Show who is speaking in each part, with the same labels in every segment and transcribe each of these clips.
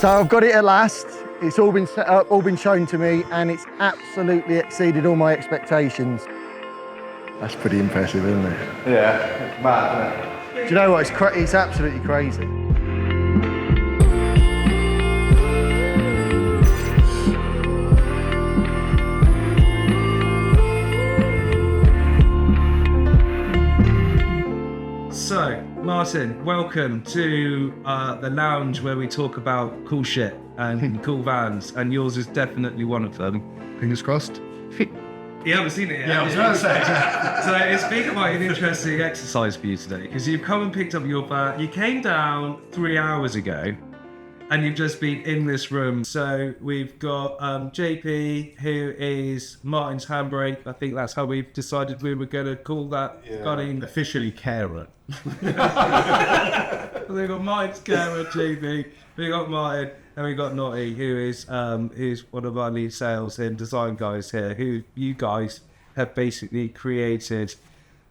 Speaker 1: So I've got it at last. It's all been set up, all been shown to me, and it's absolutely exceeded all my expectations. That's pretty impressive, isn't it?
Speaker 2: Yeah, it's mad, isn't it?
Speaker 1: Do you know what? It's absolutely crazy.
Speaker 3: So, Martin, welcome to the lounge where we talk about cool shit and cool vans, and yours is definitely one of them.
Speaker 1: Fingers crossed.
Speaker 3: You haven't seen it yet?
Speaker 2: Yeah, I was going to say.
Speaker 3: So it's been quite an interesting exercise for you today, because you've come and picked up your van. You came down 3 hours ago, and you've just been in this room. So we've got JP, who is Martin's handbrake. I think that's how we've decided we were going to call that.
Speaker 2: Yeah. Officially carer.
Speaker 3: We've got Martin's carer, JP. We got Martin, and we got Naughty, who's one of our lead sales and design guys here. Who you guys have basically created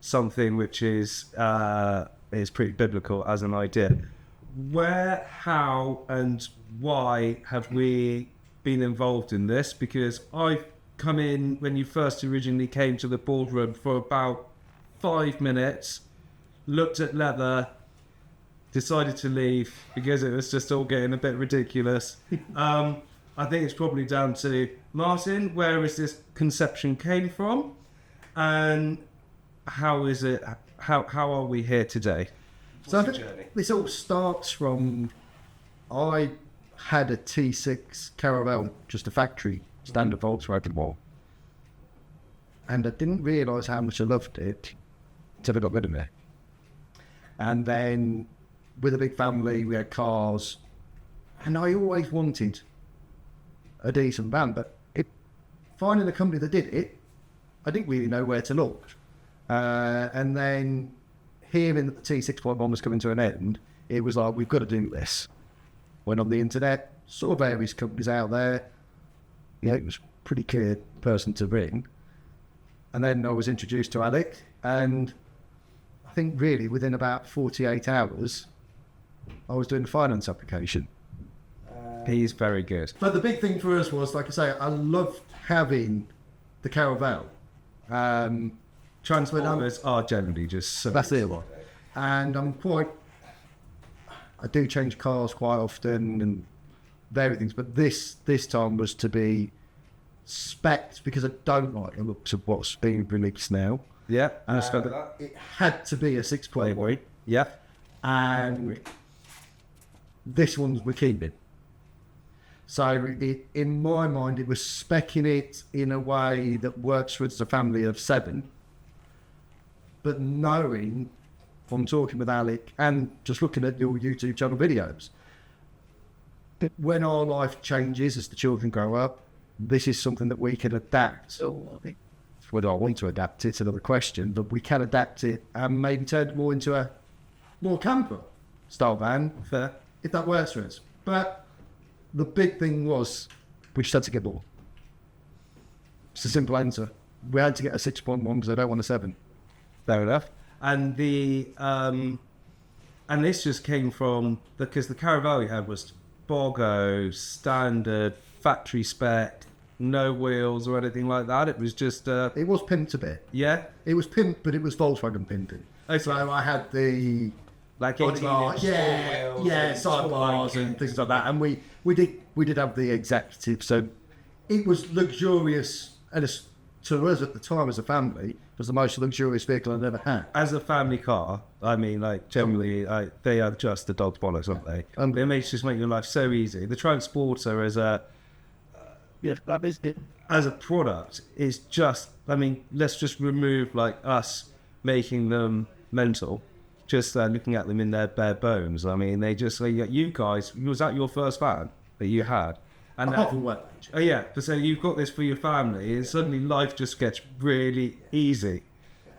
Speaker 3: something which is pretty biblical as an idea. Where, how, and why have we been involved in this? Because I've come in when you first originally came to the boardroom for about 5 minutes, looked at leather, decided to leave because it was just all getting a bit ridiculous. I think it's probably down to Martin, where is this conception came from, and how is it? How are we here today?
Speaker 4: So I think this all starts from, I had a T6 Caravelle, just a factory standard Volkswagen one, and I didn't realise how much I loved it until I got rid of it. And then with a big family, we had cars, and I always wanted a decent van, but finding a company that did it, I didn't really know where to look. And then hearing that the T6.1 was coming to an end, it was like, we've got to do this. Went on the internet, saw various companies out there. Yeah, it was a pretty clear person to ring. And then I was introduced to Alec, and I think really within about 48 hours, I was doing the finance application.
Speaker 3: He's very good.
Speaker 4: But the big thing for us was, like I say, I loved having the Caravelle.
Speaker 3: Transformers are generally just so
Speaker 4: That's the one. And I do change cars quite often and various things, but this time was to be spec'd because I don't like the looks of what's being released now.
Speaker 3: Yeah,
Speaker 4: It had to be a 6.1.
Speaker 3: Yeah,
Speaker 4: And this one's we're keeping. So in my mind, it was speccing it in a way that works with a family of 7. But knowing from talking with Alec and just looking at your YouTube channel videos, that when our life changes as the children grow up, this is something that we can adapt. Whether I want to adapt it's another question, but we can adapt it and maybe turn it more into a more camper style van, if that works for us. But the big thing was we just had to get more. It's a simple answer. We had to get a 6.1 because I don't want a 7.
Speaker 3: fair enough. And and this just came from because the Caravelle you had was Borgo, standard, factory spec, no wheels or anything like that. It was just
Speaker 4: It was pimped a bit.
Speaker 3: Yeah,
Speaker 4: It was pimped, but it was Volkswagen pimping.
Speaker 3: Okay.
Speaker 4: So I had the
Speaker 3: like
Speaker 4: body
Speaker 3: 18
Speaker 4: bars, sidebars and things like that. And we did have the executive, so it was luxurious, and to us at the time as a family, it was the most luxurious vehicle I'd ever had.
Speaker 3: As a family car, I mean, like generally, they are just the dog's bollocks, aren't they? They just make your life so easy. The Transporter as a as a product is just, I mean, let's just remove like us making them mental. Just looking at them in their bare bones. I mean, they just say, you guys, was that your first van that you had? And
Speaker 4: Apart from work.
Speaker 3: Oh yeah, so you've got this for your family, and suddenly life just gets really easy.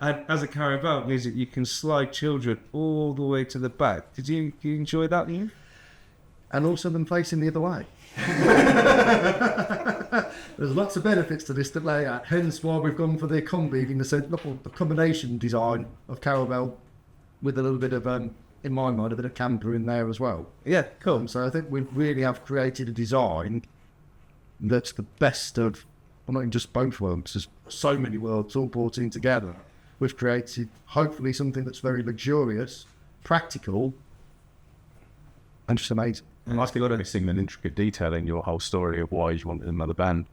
Speaker 3: And as a Caravelle, it means that you can slide children all the way to the back. Did you enjoy that, Ian?
Speaker 4: And also them facing the other way. There's lots of benefits to this layout, hence why we've gone for the combi in the combination design of Caravelle with a little bit of in my mind, a bit of camper in there as well.
Speaker 3: Yeah, cool.
Speaker 4: So I think we really have created a design that's the best of, well, not even just both worlds, there's so many worlds all brought in together. We've created, hopefully, something that's very luxurious, practical, and just amazing.
Speaker 2: And I think got a single intricate detail in your whole story of why you wanted another van.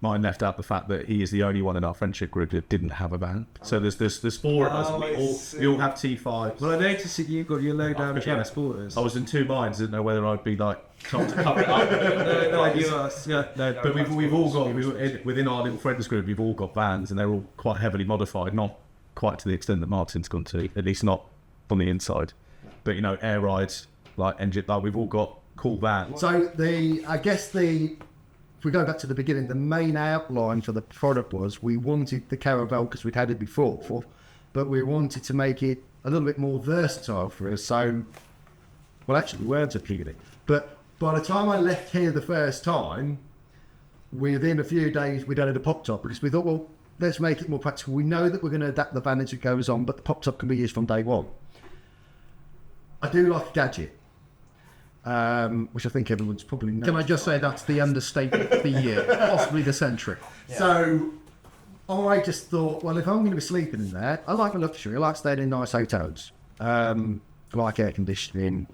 Speaker 2: Mine left out the fact that he is the only one in our friendship group that didn't have a van. So there's four of us. We all have T5s.
Speaker 3: Well, I noticed that you've got your low down transporters.
Speaker 2: I was in two minds. Didn't know whether I'd be like told to cover it up. But we've all got within our little friends group. We've all got vans, and they're all quite heavily modified. Not quite to the extent that Martin's gone to. At least not on the inside. But air rides, like engine. Like we've all got cool vans.
Speaker 4: So if we go back to the beginning, the main outline for the product was we wanted the Caravelle because we'd had it before, but we wanted to make it a little bit more versatile for us. So, well, actually, words are it. But by the time I left here the first time, within a few days, we'd added a pop top because we thought, well, let's make it more practical. We know that we're going to adapt the van as it goes on, but the pop top can be used from day one. I do like a gadget. Which I think everyone's probably knows.
Speaker 5: Can I just say that's the understatement of the year, possibly the century.
Speaker 4: Yeah. So I just thought, well, if I'm going to be sleeping in there, I like my luxury. I like staying in nice hotels. I like air conditioning.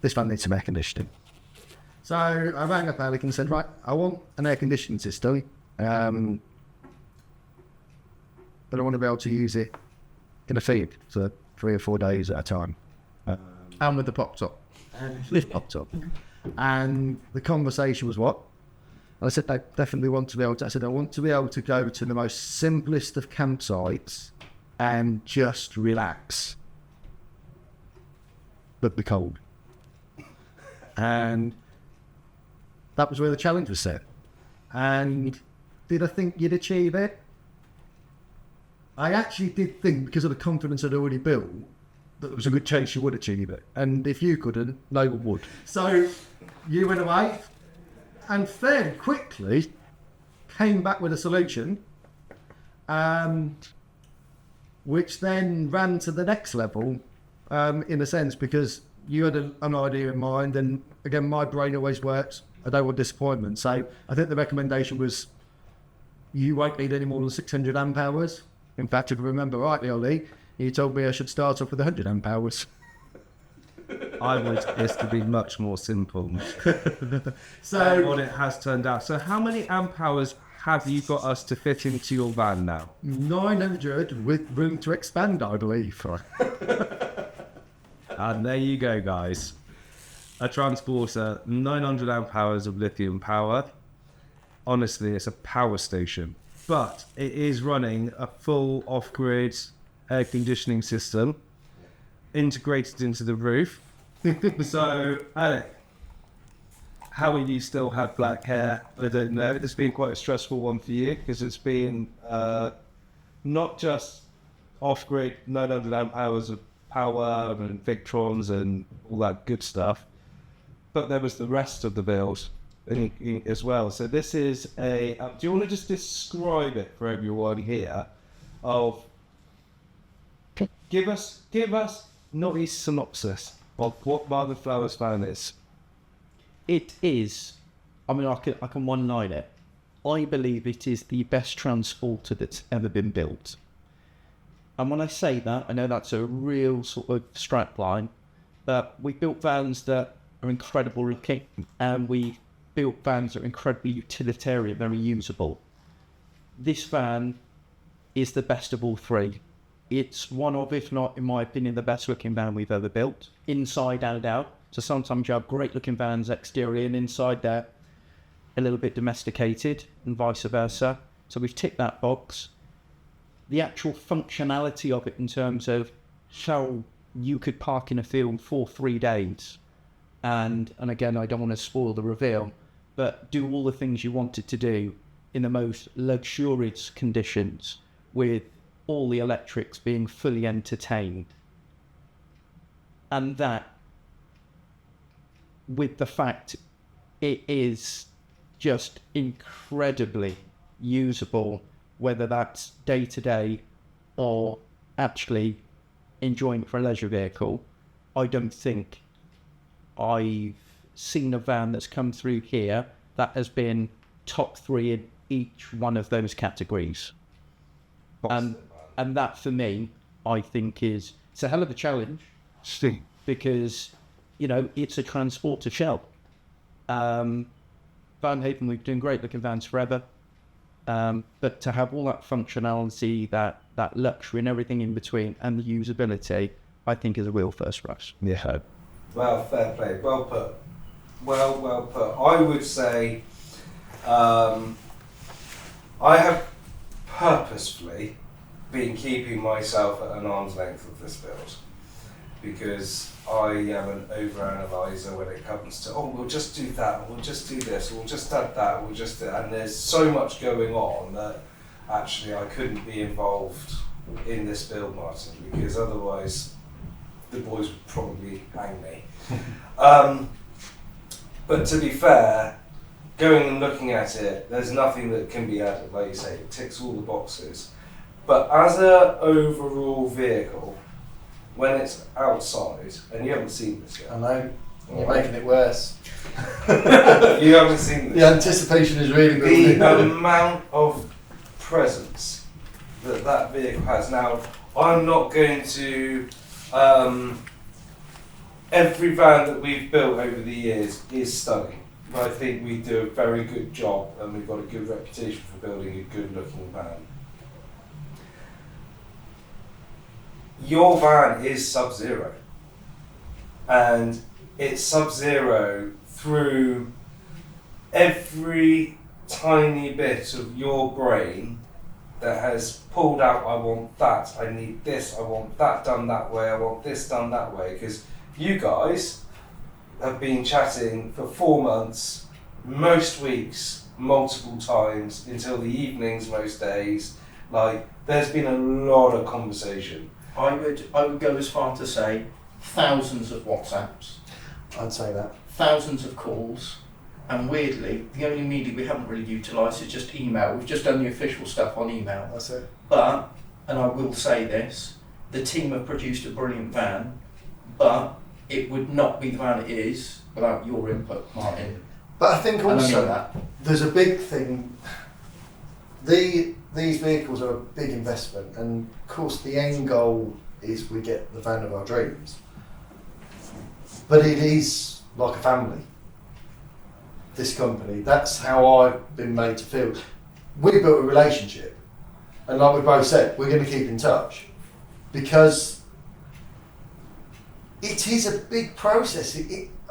Speaker 4: This van needs some air conditioning. So I rang up Alec and said, right, I want an air conditioning system, but I want to be able to use it in a feed for 3 or 4 days at a time.
Speaker 5: And with the pop top.
Speaker 4: Lift popped up, and the conversation was what? And I said, I definitely want to be able to. I said, I want to be able to go to the most simplest of campsites and just relax, but be cold. And that was where the challenge was set. And did I think you'd achieve it? I actually did think, because of the confidence I'd already built, that there was a good chance you would achieve it. And if you couldn't, no one would. So you went away and fairly quickly came back with a solution, which then ran to the next level, in a sense, because you had an idea in mind. And again, my brain always works. I don't want disappointment. So I think the recommendation was you won't need any more than 600 amp hours. In fact, if you remember rightly, Ollie, you told me I should start off with 100 amp hours.
Speaker 3: I want this to be much more simple.
Speaker 4: So
Speaker 3: what it has turned out. So how many amp hours have you got us to fit into your van now?
Speaker 4: 900 with room to expand, I believe.
Speaker 3: And there you go, guys. A transporter, 900 amp hours of lithium power. Honestly, it's a power station. But it is running a full off-grid air conditioning system integrated into the roof. So, Alec, how will you still have black hair? I don't know. It's been quite a stressful one for you because it's been not just off-grid 900 amp hours of power and Victrons and all that good stuff, but there was the rest of the build as well. So this is a. Do you want to just describe it for everyone here? Give us not a synopsis of what Mother Flowers Fan is.
Speaker 6: It is, I mean, I can one-line it. I believe it is the best transporter that's ever been built. And when I say that, I know that's a real sort of strap line, but we built vans that are incredible looking, and we built vans that are incredibly utilitarian, very usable. This van is the best of all three. It's one of, if not, in my opinion, the best looking van we've ever built, inside and out. So sometimes you have great looking vans exterior and inside they're a little bit domesticated and vice versa. So we've ticked that box. The actual functionality of it in terms of how you could park in a field for 3 days. And again, I don't want to spoil the reveal, but do all the things you wanted to do in the most luxurious conditions with all the electrics being fully entertained. And that, with the fact it is just incredibly usable, whether that's day to day or actually enjoyment for a leisure vehicle, I don't think I've seen a van that's come through here that has been top 3 in each one of those categories. And that for me, I think it's a hell of a challenge, because, you know, it's a transporter shell. VanHaven, we've been doing great looking vans forever. But to have all that functionality, that luxury and everything in between, and the usability, I think is a real first for us.
Speaker 2: Yeah.
Speaker 3: Well, fair play. Well put. Well put. I would say I have purposefully been keeping myself at an arm's length of this build, because I am an overanalyzer when it comes to, we'll just do that, we'll just do this, we'll just add that, we'll just do, and there's so much going on that actually I couldn't be involved in this build, Martin, because otherwise the boys would probably hang me. But to be fair, going and looking at it, there's nothing that can be added. Like you say, it ticks all the boxes. But as an overall vehicle, when it's outside, and you haven't seen this yet.
Speaker 4: I know. You're making it worse.
Speaker 3: You haven't seen this.
Speaker 4: The anticipation is really good.
Speaker 3: The amount of presence that vehicle has. Now, I'm not going to... every van that we've built over the years is stunning. But I think we do a very good job, and we've got a good reputation for building a good looking van. Your van is Sub-Zero, and it's Sub-Zero through every tiny bit of your brain that has pulled out, I want that, I need this, I want that done that way, I want this done that way, because you guys have been chatting for 4 months, most weeks, multiple times, until the evenings most days. Like, there's been a lot of conversation.
Speaker 5: I would go as far to say thousands of WhatsApps,
Speaker 4: I'd say that.
Speaker 5: thousands of calls, and weirdly, the only media we haven't really utilised is just email. We've just done the official stuff on email.
Speaker 4: That's it.
Speaker 5: But, and I will say this, the team have produced a brilliant van, but it would not be the van it is without your input, Martin.
Speaker 4: But I think
Speaker 5: And I mean
Speaker 4: also
Speaker 5: that.
Speaker 4: there's a big thing. These vehicles are a big investment, and of course the end goal is we get the van of our dreams. But it is like a family. This company, that's how I've been made to feel. We built a relationship, and like we both said, we're going to keep in touch, because it is a big process.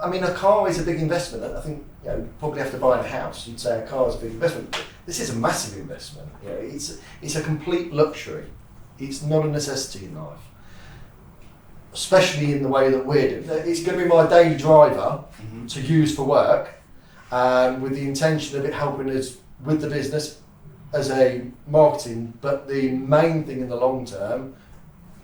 Speaker 4: I mean, a car is a big investment. I think, you know, you probably have to buy a house. You'd say a car is a big investment. This is a massive investment. You know, it's a complete luxury. It's not a necessity in life, especially in the way that we're doing. It's going to be my daily driver to use for work, with the intention of it helping us with the business as a marketing. But the main thing in the long term,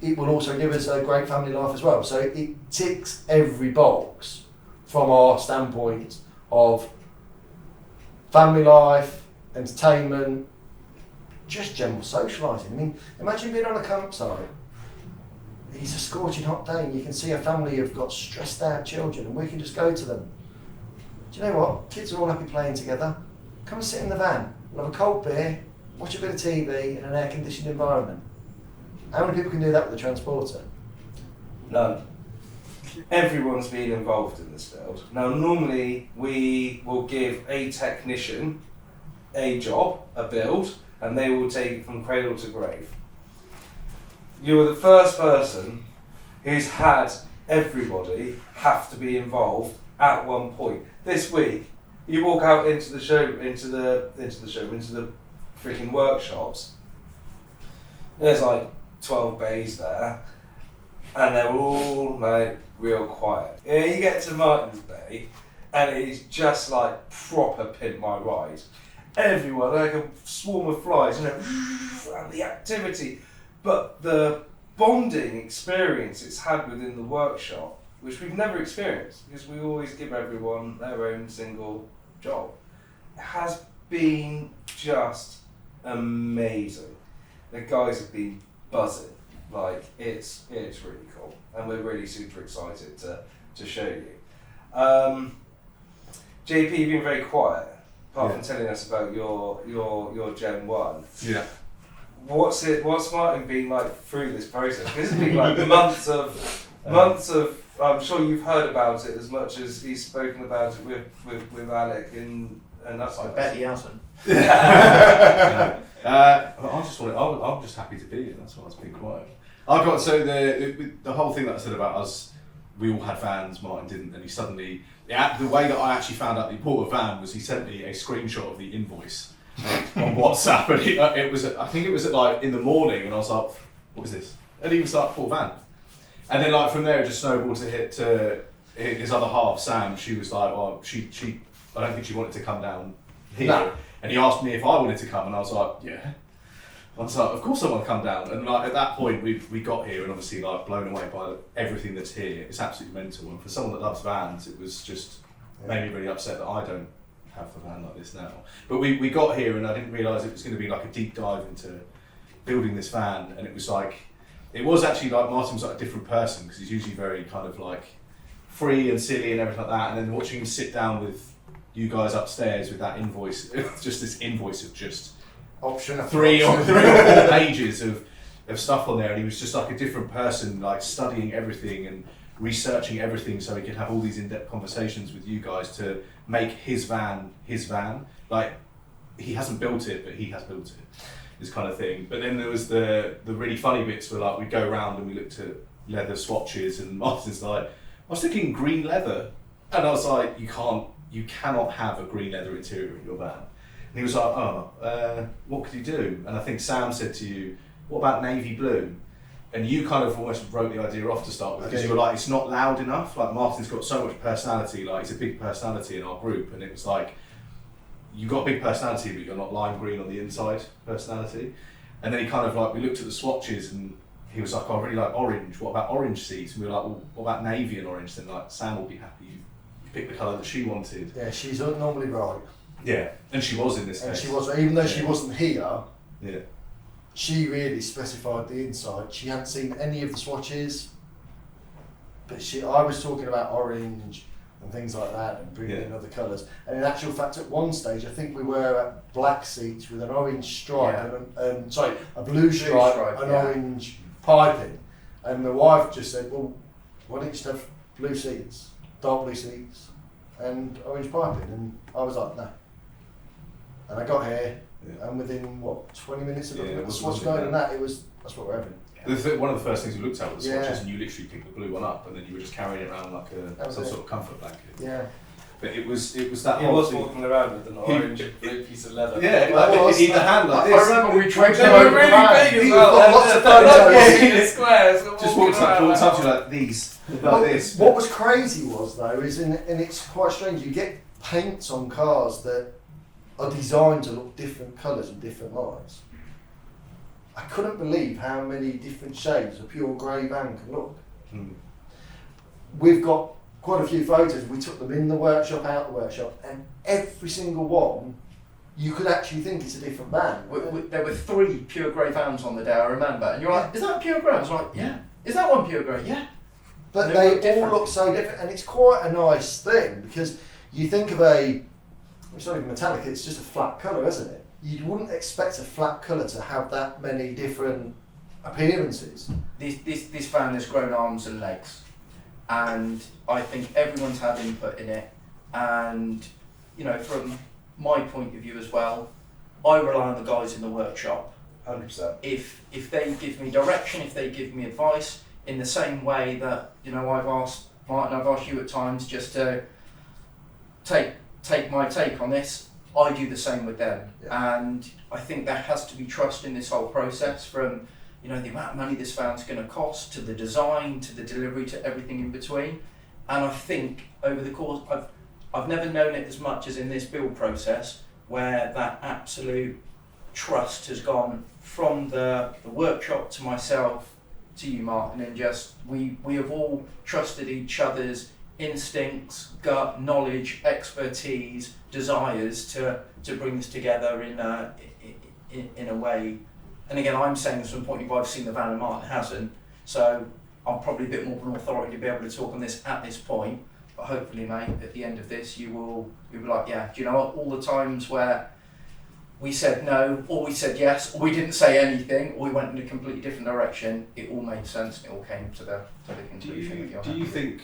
Speaker 4: it will also give us a great family life as well. So it ticks every box from our standpoint of family life, entertainment, just general socialising. I mean, imagine being on a campsite. It's a scorching hot day and you can see a family who've got stressed out children, and we can just go to them. Do you know what? Kids are all happy playing together. Come and sit in the van. We'll have a cold beer, watch a bit of TV in an air-conditioned environment. How many people can do that with a transporter?
Speaker 3: None. Everyone's been involved in this build. Now, normally we will give a technician a job, a build, and they will take it from cradle to grave. You are the first person who's had everybody have to be involved at one point. This week, you walk out into the freaking workshops. There's like 12 bays there, and they're all like real quiet. Yeah, you get to Martin's Bay, and it is just like proper pimp my ride. Everyone, like a swarm of flies, you know, and the activity, but the bonding experience it's had within the workshop, which we've never experienced because we always give everyone their own single job, has been just amazing. The guys have been buzzing. Like it's really cool, and we're really super excited to show you. JP, you've been very quiet, apart from telling us about your Gen 1.
Speaker 2: Yeah.
Speaker 3: What's Martin been like through this process? This has been like months of. I'm sure you've heard about it as much as he's spoken about it with Alec and us.
Speaker 5: I bet he hasn't.
Speaker 2: I'm just happy to be here. That's why it's been quiet. I got so the whole thing that I said about us. We all had vans. Martin didn't, and he suddenly. The way that I actually found out that he bought a van was he sent me a screenshot of the invoice on WhatsApp, and it was I think it was at like in the morning, and I was like, "What is this?" And he was like, "Bought a van," and then like from there it just snowballed to his other half, Sam. She was like, "Well, she I don't think she wanted to come down here,"
Speaker 5: No.
Speaker 2: and he asked me if I wanted to come, and I was like, "Yeah." I was like, of course I want to come down. And like at that point we got here and obviously like blown away by everything that's here. It's absolutely mental. And for someone that loves vans, it was just made me really upset that I don't have a van like this now. But we got here and I didn't realise it was going to be like a deep dive into building this van. And it was actually like Martin was like a different person because he's usually very kind of like free and silly and everything like that. And then watching him sit down with you guys upstairs with that invoice, just this invoice of just
Speaker 5: Option after
Speaker 2: three or
Speaker 5: option.
Speaker 2: 4 pages of stuff on there, and he was just like a different person, like studying everything and researching everything so he could have all these in-depth conversations with you guys to make his van. Like he hasn't built it, but he has built it, this kind of thing. But then there was the really funny bits where like we'd go around and we looked at leather swatches, and Martin's like, I was thinking green leather, and I was like, you cannot have a green leather interior in your van. And he was like, what could you do? And I think Sam said to you, what about navy blue? And you kind of almost wrote the idea off to start with, because you were like, it's not loud enough. Like Martin's got so much personality, like he's a big personality in our group. And it was like, you got a big personality, but you're not lime green on the inside personality. And then he kind of like, we looked at the swatches and he was like, I really like orange. What about orange seats? And we were like, well, what about navy and orange? Then like, Sam will be happy you picked the colour that she wanted.
Speaker 4: Yeah, she's normally right.
Speaker 2: Yeah, and she was in this
Speaker 4: And
Speaker 2: case.
Speaker 4: she was, even though she wasn't here,
Speaker 2: Yeah.
Speaker 4: she really specified the inside. She hadn't seen any of the swatches, but I was talking about orange and things like that and bringing in other colours. And in actual fact, at one stage, I think we were at black seats with an orange stripe, a blue stripe and orange piping. And my wife just said, well, why don't you just have blue seats, dark blue seats and orange piping? And I was like, no. And I got here, and within 20 minutes of looking at the swatch going and that's what we're having.
Speaker 2: One of the first things we looked at was the swatches, and you literally picked the blue one up, and then you were just carrying it around like some sort of comfort blanket.
Speaker 4: Yeah.
Speaker 2: But it was that
Speaker 3: He
Speaker 2: whole
Speaker 3: was
Speaker 2: thing.
Speaker 3: walking around with an orange blue piece of leather.
Speaker 2: Yeah, like in the hand like this.
Speaker 4: I remember we tried to
Speaker 3: They were really big as well.
Speaker 4: lots of
Speaker 3: They're
Speaker 4: photos.
Speaker 3: in squares.
Speaker 2: Just walks up to you like these, like this.
Speaker 4: What was crazy was though, and it's quite strange, you get paints on cars that are designed to look different colours and different lines. I couldn't believe how many different shades a pure grey van can look. We've got quite a few photos. We took them in the workshop, out the workshop, and every single one, you could actually think it's a different van.
Speaker 5: There were 3 pure grey vans on the day, I remember. And you're like, is that pure grey? I was like, yeah. Is that one pure grey? Yeah.
Speaker 4: But
Speaker 5: They
Speaker 4: they
Speaker 5: look
Speaker 4: all
Speaker 5: different.
Speaker 4: look so different, and it's quite a nice thing because you think of it's not even metallic, it's just a flat colour, isn't it? You wouldn't expect a flat colour to have that many different appearances.
Speaker 5: This van has grown arms and legs, and I think everyone's had input in it. And you know, from my point of view as well, I rely on the guys in the workshop.
Speaker 3: 100%.
Speaker 5: If they give me direction, if they give me advice, in the same way that I've asked Martin, I've asked you at times just to take my take on this, I do the same with them.
Speaker 4: Yeah.
Speaker 5: And I think there has to be trust in this whole process, from the amount of money this van's going to cost, to the design, to the delivery, to everything in between. And I think over the course, I've never known it as much as in this build process, where that absolute trust has gone from the workshop to myself to you, Martin, and just we have all trusted each other's instincts, gut, knowledge, expertise, desires to bring this together in a way and again, I'm saying this from the point of view I've seen the van and Martin hasn't, so I'm probably a bit more of an authority to be able to talk on this at this point. But hopefully, mate, at the end of this, you'll be like, yeah, do you know what? All the times where we said no, or we said yes, or we didn't say anything, or we went in a completely different direction, it all made sense and it all came to the conclusion.
Speaker 2: Do you think,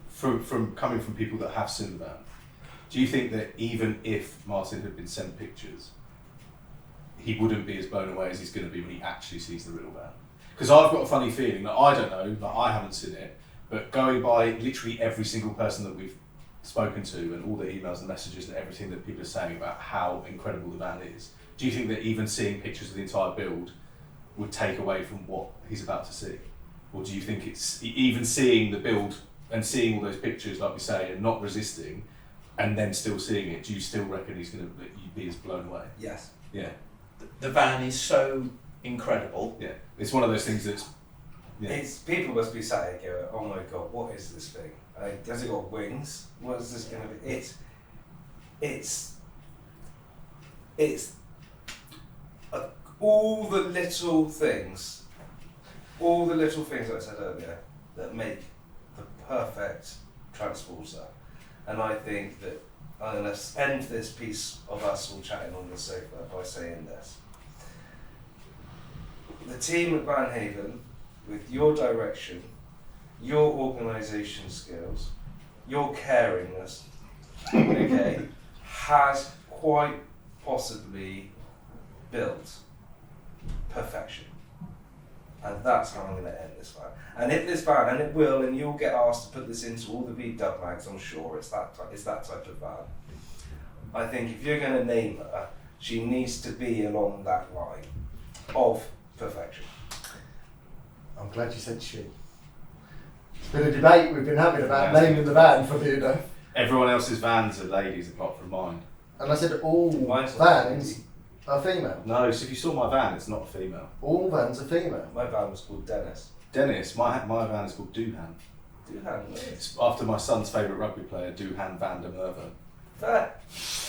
Speaker 2: from coming from people that have seen the van, do you think that even if Martin had been sent pictures, he wouldn't be as blown away as he's going to be when he actually sees the real van? Because I've got a funny feeling that I don't know, that I haven't seen it, but going by literally every single person that we've spoken to and all the emails and messages and everything that people are saying about how incredible the van is, do you think that even seeing pictures of the entire build would take away from what he's about to see? Or do you think it's even seeing the build and seeing all those pictures, like we say, and not resisting, and then still seeing it, do you still reckon he's going to be as blown away?
Speaker 5: Yes.
Speaker 2: Yeah.
Speaker 5: The van is so incredible.
Speaker 2: Yeah. It's one of those things that's... Yeah.
Speaker 3: It's people must be sat here going, oh my god, what is this thing? Has it got wings? What is this going to be? It's all the little things that I said earlier that make the perfect transporter. And I think that I'm going to end this piece of us all chatting on the sofa by saying this. The team at VanHaven, with your direction, your organisation skills, your caringness, okay, has quite possibly built perfection. And that's how I'm going to end this van. And if this van, and it will, and you'll get asked to put this into all the V-dub mags, I'm sure it's that type of van. I think if you're going to name her, she needs to be along that line of perfection.
Speaker 1: I'm glad you said she. It's been a debate we've been having about naming the van for Buda.
Speaker 2: Everyone else's vans are ladies apart from mine.
Speaker 1: And I said all
Speaker 3: Mine's
Speaker 1: vans are female.
Speaker 2: No, so if you saw my van, it's not a female.
Speaker 1: All vans are female.
Speaker 3: My van was called Dennis.
Speaker 2: Dennis, my van is called Doohan.
Speaker 3: Doohan, nice.
Speaker 2: It's after my son's favourite rugby player, Doohan van der Merwe.
Speaker 3: Fair.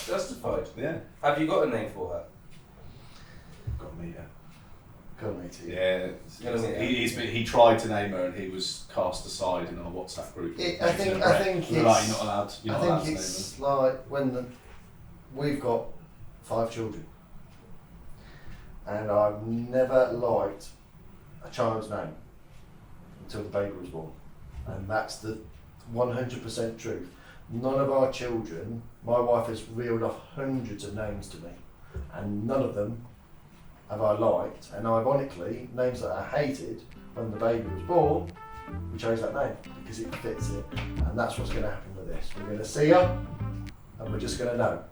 Speaker 3: Justified.
Speaker 2: Yeah.
Speaker 3: Have you got a name for her?
Speaker 2: Got me, yeah.
Speaker 1: Come me to you.
Speaker 2: Yeah, he tried to name her and he was cast aside in our WhatsApp group.
Speaker 1: I think
Speaker 2: you're not allowed. You're not allowed to name
Speaker 1: it's like when we've got 5 children, and I've never liked a child's name until the baby was born, and that's the 100% truth. None of our children, my wife has reeled off hundreds of names to me, and none of them have I liked, and ironically, names that I hated when the baby was born, we chose that name because it fits it, and that's what's going to happen with this. We're going to see her, and we're just going to know.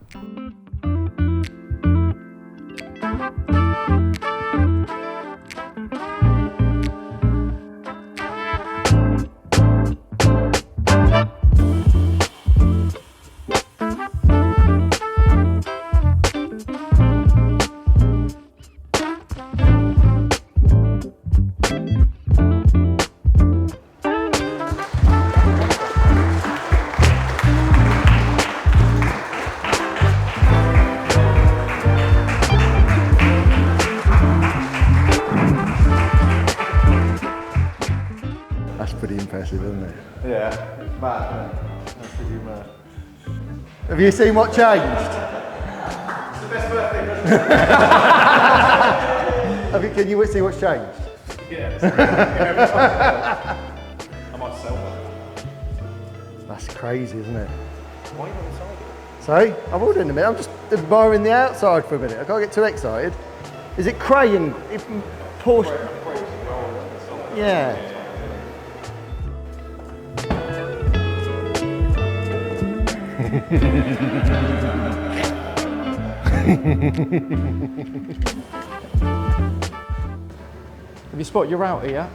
Speaker 1: That's pretty impressive, isn't it?
Speaker 2: Yeah, it's mad.
Speaker 1: That's pretty mad. Have you seen what changed?
Speaker 2: It's the best birthday present.
Speaker 1: Can you see what's changed?
Speaker 2: Yeah. I might sell one.
Speaker 1: That's crazy, isn't it?
Speaker 2: Why are you not inside it?
Speaker 1: Sorry? I will do in a minute. I'm just admiring the outside for a minute. I can't get too excited. Is it crayon? Porsche? Yeah. Have you spotted your router yet?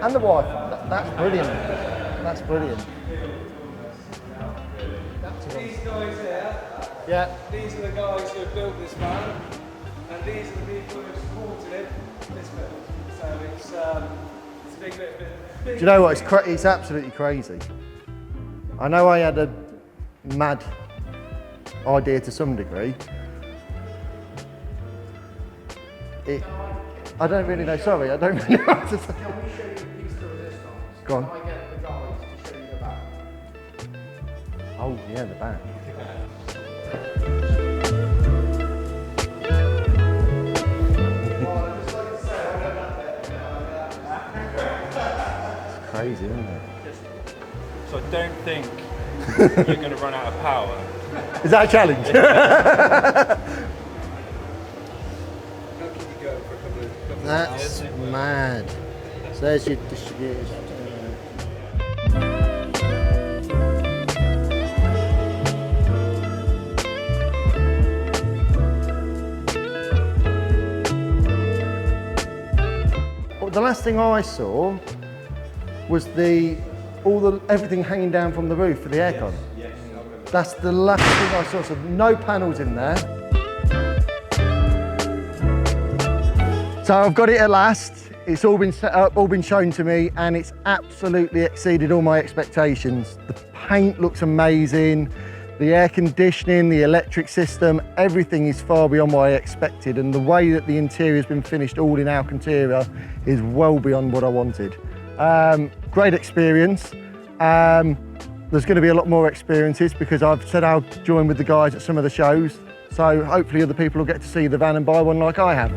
Speaker 1: And the Wi-Fi. That's brilliant. That's brilliant.
Speaker 3: These guys here,
Speaker 1: Yeah.
Speaker 3: these are the guys who have built this van, and these are the people who have supported this build. So it's a big bit.
Speaker 1: Do you know what? It's absolutely crazy. I know I had a mad idea to some degree,
Speaker 4: I don't really know. Sorry, I don't really know what to say.
Speaker 5: Can we show you a piece to resistance?
Speaker 4: Go on.
Speaker 5: Can I get the guys to show you the back?
Speaker 4: Oh yeah, the back. Crazy, isn't it?
Speaker 7: So I don't think you're going to run out of power.
Speaker 4: Is that a challenge? That's mad. So there's your distributors. Well, the last thing I saw was everything hanging down from the roof for the aircon. That's the last thing I saw. So no panels in there. So I've got it at last. It's all been set up, all been shown to me, and it's absolutely exceeded all my expectations. The paint looks amazing. The air conditioning, the electric system, everything is far beyond what I expected. And the way that the interior has been finished all in Alcantara is well beyond what I wanted. Great experience. There's going to be a lot more experiences because I've said I'll join with the guys at some of the shows. So hopefully other people will get to see the van and buy one like I have.